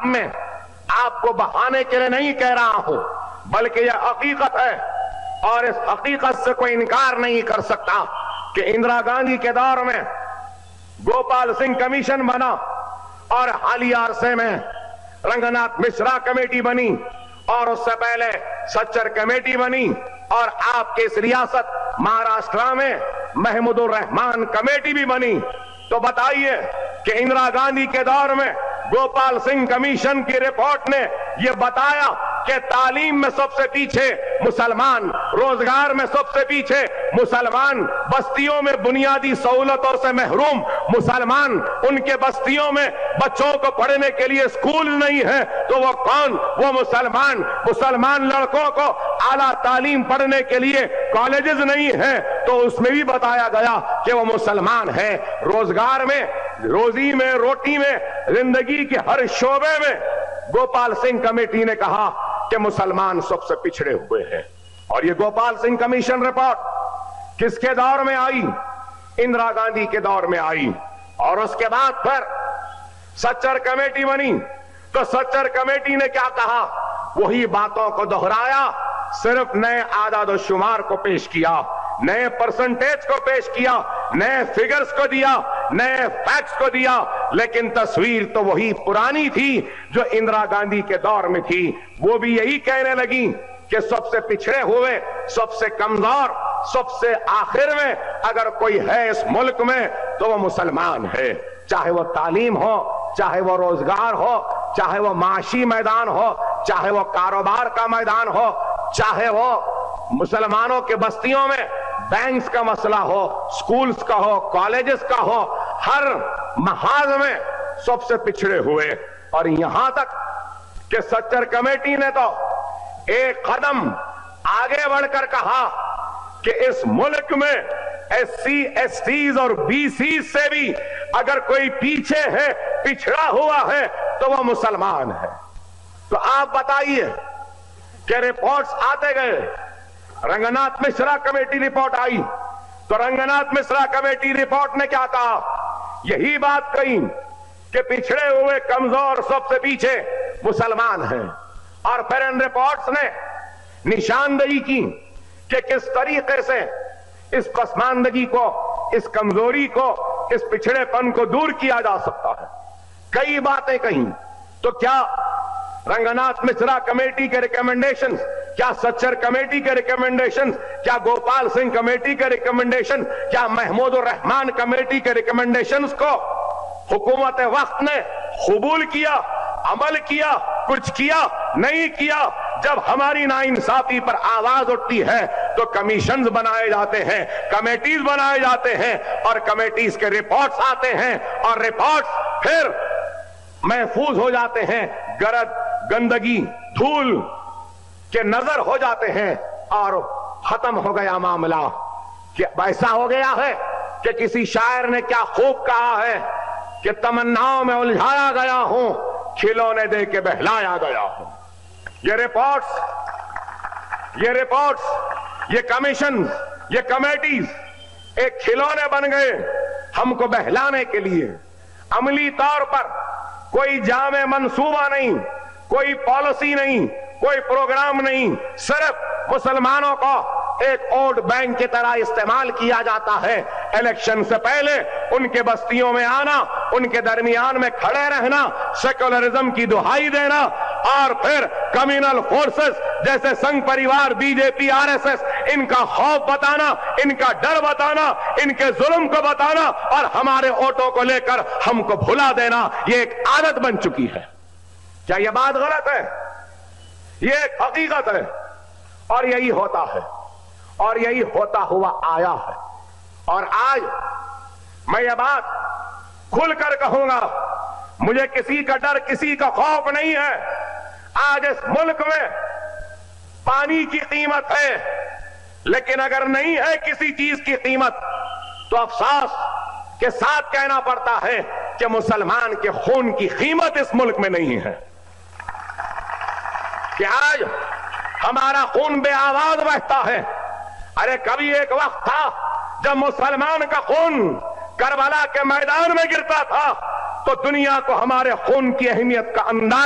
کتاب میں آپ کو بہانے کے لیے نہیں کہہ رہا ہوں، بلکہ یہ حقیقت ہے اور اس حقیقت سے کوئی انکار نہیں کر سکتا کہ اندرا گاندھی کے دور میں گوپال سنگھ کمیشن بنا اور حالیہ عرصے میں رنگناتھ مشرا کمیٹی بنی اور اس سے پہلے سچر کمیٹی بنی اور آپ کے اس ریاست مہاراشٹرا میں محمود الرحمان کمیٹی بھی بنی۔ تو بتائیے کہ اندرا گاندھی کے دور میں گوپال سنگھ کمیشن کی رپورٹ نے یہ بتایا کہ تعلیم میں سب سے پیچھے مسلمان، روزگار میں سب سے پیچھے مسلمان، بستیوں میں بنیادی سہولتوں سے محروم مسلمان، ان کے بستیوں میں بچوں کو پڑھنے کے لیے اسکول نہیں ہے تو وہ کون؟ وہ مسلمان لڑکوں کو اعلیٰ تعلیم پڑھنے کے لیے کالجز نہیں ہیں تو اس میں بھی بتایا گیا کہ وہ مسلمان ہے۔ روزگار میں، روزی میں، روٹی میں، زندگی کے ہر شعبے میں گوپال سنگھ کمیٹی نے کہا کہ مسلمان سب سے پچھڑے ہوئے ہیں۔ اور یہ گوپال سنگھ کمیشن رپورٹ کس کے دور میں آئی؟ اندرا گاندھی کے دور میں آئی، اور اس کے بعد پھر سچر کمیٹی بنی تو سچر کمیٹی نے کیا کہا؟ وہی باتوں کو دہرایا، صرف نئے اعداد و شمار کو پیش کیا، نئے پرسنٹیج کو پیش کیا، نئے فگرز کو دیا، نئے فیکٹس کو دیا، لیکن تصویر تو وہی پرانی تھی جو اندرا گاندھی کے دور میں تھی۔ وہ بھی یہی کہنے لگی کہ سب سے پچھڑے ہوئے، سب سے کمزور، سب سے آخر میں اگر کوئی ہے اس ملک میں تو وہ مسلمان ہے، چاہے وہ تعلیم ہو، چاہے وہ روزگار ہو، چاہے وہ معاشی میدان ہو، چاہے وہ کاروبار کا میدان ہو، چاہے وہ مسلمانوں کے بستیوں میں بینکس کا مسئلہ ہو، سکولز کا ہو، کالجز کا ہو، ہر محاذ میں سب سے پچھڑے ہوئے۔ اور یہاں تک کہ سچر کمیٹی نے تو ایک قدم آگے بڑھ کر کہا کہ اس ملک میں ایس سی ایس ٹیز اور بی سیز سے بھی اگر کوئی پیچھے ہے، پچھڑا ہوا ہے تو وہ مسلمان ہے۔ تو آپ بتائیے کہ رپورٹس آتے گئے، رنگناتھ مشرا کمیٹی رپورٹ آئی تو رنگناتھ مشرا کمیٹی رپورٹ نے کیا کہا؟ یہی بات کہی کہ پچھڑے ہوئے، کمزور، سب سے پیچھے مسلمان ہیں۔ اور پھر ان رپورٹس نے نشاندہی کی کہ کس طریقے سے اس پسماندگی کو، اس کمزوری کو، اس پچھڑے پن کو دور کیا جا سکتا ہے۔ کئی باتیں کہیں تو کیا رنگناتھ مشرا کمیٹی کے ریکمنڈیشن، کیا سچر کمیٹی کے ریکمنڈیشن، کیا گوپال سنگھ کمیٹی کے ریکمنڈیشن، کیا محمود الرحمان کمیٹی کے ریکمنڈیشنز کو حکومت وقت نے قبول کیا، عمل کیا، کچھ کیا؟ نہیں کیا۔ جب ہماری ناانصافی پر آواز اٹھتی ہے تو کمیشنز بنائے جاتے ہیں، کمیٹیز بنائے جاتے ہیں اور کمیٹیز کے رپورٹس آتے ہیں اور رپورٹس پھر محفوظ ہو جاتے ہیں، گرد، گندگی، دھول کے نظر ہو جاتے ہیں اور ختم ہو گیا معاملہ۔ کہ ایسا ہو گیا ہے کہ کسی شاعر نے کیا خوب کہا ہے کہ تمناؤں میں الجھایا گیا ہوں، کھلونے دے کے بہلایا گیا ہوں۔ یہ رپورٹس، یہ کمیشن، یہ کمیٹیز ایک کھلونے بن گئے ہم کو بہلانے کے لیے۔ عملی طور پر کوئی جامع منصوبہ نہیں، کوئی پالیسی نہیں، کوئی پروگرام نہیں، صرف مسلمانوں کو ایک ووٹ بینک کی طرح استعمال کیا جاتا ہے۔ الیکشن سے پہلے ان کے بستیوں میں آنا، ان کے درمیان میں کھڑے رہنا، سیکولرزم کی دہائی دینا اور پھر کمیونل فورسز جیسے سنگھ پریوار، بی جے پی، آر ایس ایس، ان کا خوف بتانا، ان کا ڈر بتانا، ان کے ظلم کو بتانا اور ہمارے ووٹوں کو لے کر ہم کو بھلا دینا، یہ ایک عادت بن چکی ہے۔ کیا یہ بات غلط ہے؟ یہ ایک حقیقت ہے اور یہی ہوتا ہے اور یہی ہوتا ہوا آیا ہے۔ اور آج میں یہ بات کھل کر کہوں گا، مجھے کسی کا ڈر، کسی کا خوف نہیں ہے۔ آج اس ملک میں پانی کی قیمت ہے، لیکن اگر نہیں ہے کسی چیز کی قیمت تو افسوس کے ساتھ کہنا پڑتا ہے کہ مسلمان کے خون کی قیمت اس ملک میں نہیں ہے۔ کہ آج ہمارا خون بے آواز بہتا ہے۔ ارے کبھی ایک وقت تھا جب مسلمان کا خون کربلا کے میدان میں گرتا تھا تو دنیا کو ہمارے خون کی اہمیت کا اندازہ